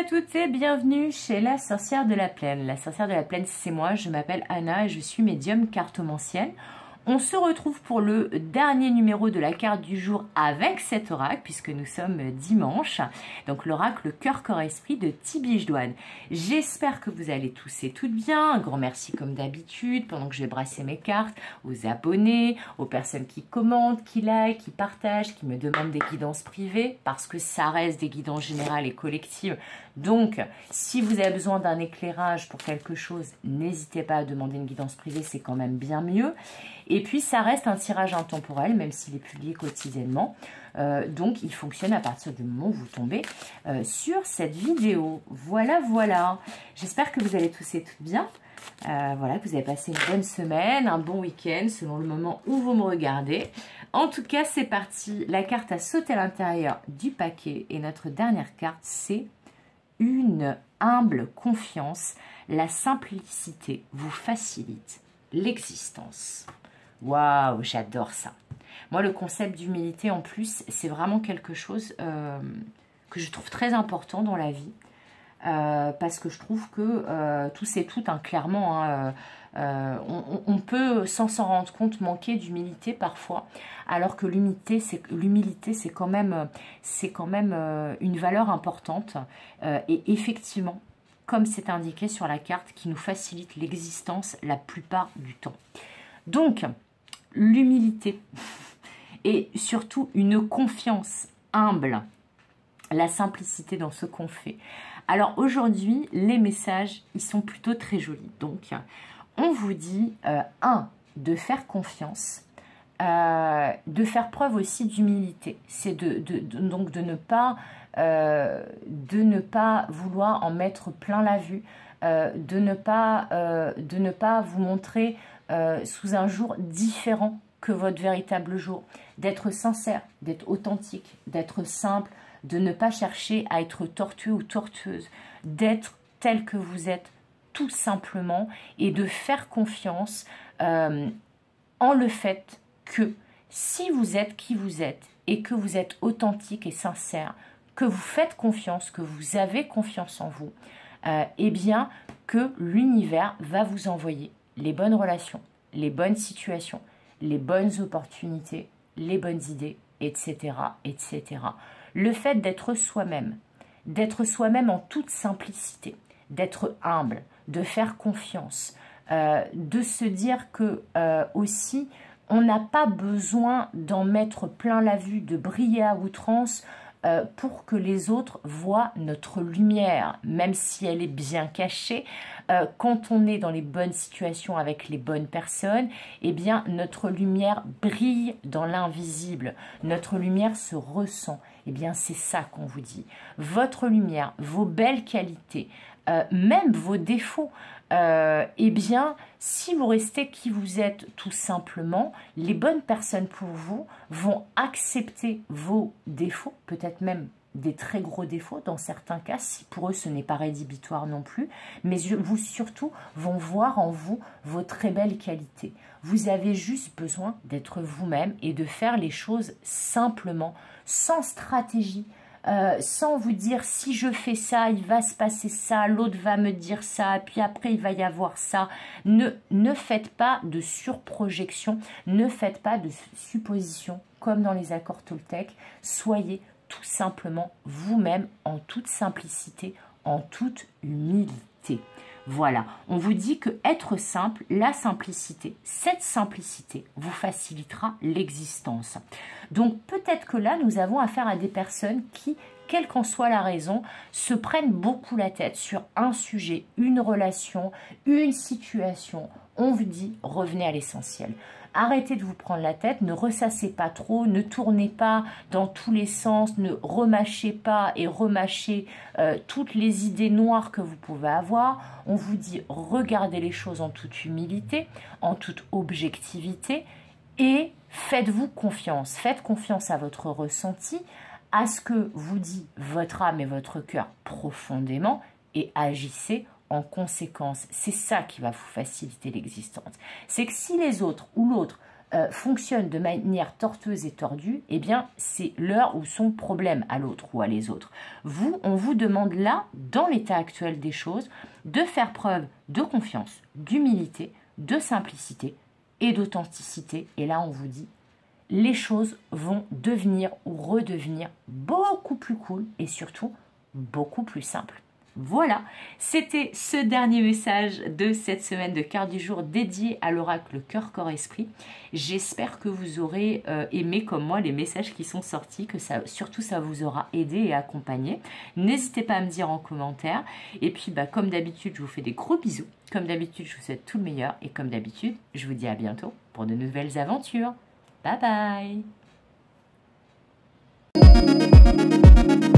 à toutes et bienvenue chez la sorcière de la plaine. La sorcière de la plaine, c'est moi, je m'appelle Anna et je suis médium cartomancienne. On se retrouve pour le dernier numéro de la carte du jour avec cet oracle, puisque nous sommes dimanche. Donc l'oracle Cœur, Corps, Esprit de Tibiche-Douane. J'espère que vous allez tous et toutes bien. Un grand merci comme d'habitude, pendant que je vais brasser mes cartes, aux abonnés, aux personnes qui commentent, qui like, qui partagent, qui me demandent des guidances privées, parce que ça reste des guidances générales et collectives. Donc, si vous avez besoin d'un éclairage pour quelque chose, n'hésitez pas à demander une guidance privée, c'est quand même bien mieux. Et puis, ça reste un tirage intemporel, même s'il est publié quotidiennement. Donc, il fonctionne à partir du moment où vous tombez sur cette vidéo. Voilà, voilà. J'espère que vous allez tous et toutes bien. Voilà, que vous avez passé une bonne semaine, un bon week-end, selon le moment où vous me regardez. En tout cas, c'est parti. La carte a sauté à l'intérieur du paquet. Et notre dernière carte, c'est une humble confiance. La simplicité vous facilite l'existence. Waouh, j'adore ça. Moi, le concept d'humilité, en plus, c'est vraiment quelque chose que je trouve très important dans la vie. Parce que je trouve que tous et toutes, hein, clairement, on peut, sans s'en rendre compte, manquer d'humilité parfois, alors que l'humilité, c'est quand même une valeur importante. Et effectivement, comme c'est indiqué sur la carte, qui nous facilite l'existence la plupart du temps. Donc, l'humilité et surtout une confiance humble, la simplicité dans ce qu'on fait. Alors aujourd'hui, les messages, ils sont plutôt très jolis. Donc, on vous dit, de faire confiance, de faire preuve aussi d'humilité. C'est donc de ne pas vouloir en mettre plein la vue, de ne pas vous montrer sous un jour différent que votre véritable jour, d'être sincère, d'être authentique, d'être simple, de ne pas chercher à être tortueux ou tortueuse, d'être tel que vous êtes tout simplement et de faire confiance en le fait que si vous êtes qui vous êtes et que vous êtes authentique et sincère, que vous faites confiance, que vous avez confiance en vous, eh bien que l'univers va vous envoyer les bonnes relations, les bonnes situations, les bonnes opportunités, les bonnes idées, etc., etc. Le fait d'être soi-même en toute simplicité, d'être humble, de faire confiance, de se dire que aussi, on n'a pas besoin d'en mettre plein la vue, de briller à outrance pour que les autres voient notre lumière, même si elle est bien cachée. Quand on est dans les bonnes situations avec les bonnes personnes, eh bien, notre lumière brille dans l'invisible. Notre lumière se ressent. Eh bien, c'est ça qu'on vous dit. Votre lumière, vos belles qualités, même vos défauts, eh bien, si vous restez qui vous êtes tout simplement, les bonnes personnes pour vous vont accepter vos défauts, peut-être même des très gros défauts dans certains cas, si pour eux ce n'est pas rédhibitoire non plus, mais vous surtout vont voir en vous vos très belles qualités. Vous avez juste besoin d'être vous-même et de faire les choses simplement, sans stratégie, sans vous dire si je fais ça, il va se passer ça, l'autre va me dire ça, puis après il va y avoir ça. Ne faites pas de surprojection, ne faites pas de supposition comme dans les accords Toltec. Soyez tout simplement vous-même en toute simplicité, en toute humilité. Voilà, on vous dit que être simple, la simplicité, cette simplicité vous facilitera l'existence. Donc peut-être que là, nous avons affaire à des personnes qui, quelle qu'en soit la raison, se prennent beaucoup la tête sur un sujet, une relation, une situation. On vous dit, revenez à l'essentiel. Arrêtez de vous prendre la tête, ne ressassez pas trop, ne tournez pas dans tous les sens, ne remâchez pas et remâchez toutes les idées noires que vous pouvez avoir. On vous dit, regardez les choses en toute humilité, en toute objectivité et faites-vous confiance. Faites confiance à votre ressenti, à ce que vous dit votre âme et votre cœur profondément et agissez en conséquence. C'est ça qui va vous faciliter l'existence. C'est que si les autres ou l'autre fonctionne de manière tortueuse et tordue, eh bien, c'est leur ou son problème à l'autre ou à les autres. Vous, on vous demande là, dans l'état actuel des choses, de faire preuve de confiance, d'humilité, de simplicité et d'authenticité. Et là, on vous dit, les choses vont devenir ou redevenir beaucoup plus cool et surtout beaucoup plus simples. Voilà, c'était ce dernier message de cette semaine de carte du jour dédié à l'oracle cœur, corps, esprit. J'espère que vous aurez aimé comme moi les messages qui sont sortis, que surtout ça vous aura aidé et accompagné. N'hésitez pas à me dire en commentaire. Et puis comme d'habitude, je vous fais des gros bisous. Comme d'habitude, je vous souhaite tout le meilleur. Et comme d'habitude, je vous dis à bientôt pour de nouvelles aventures. Bye bye.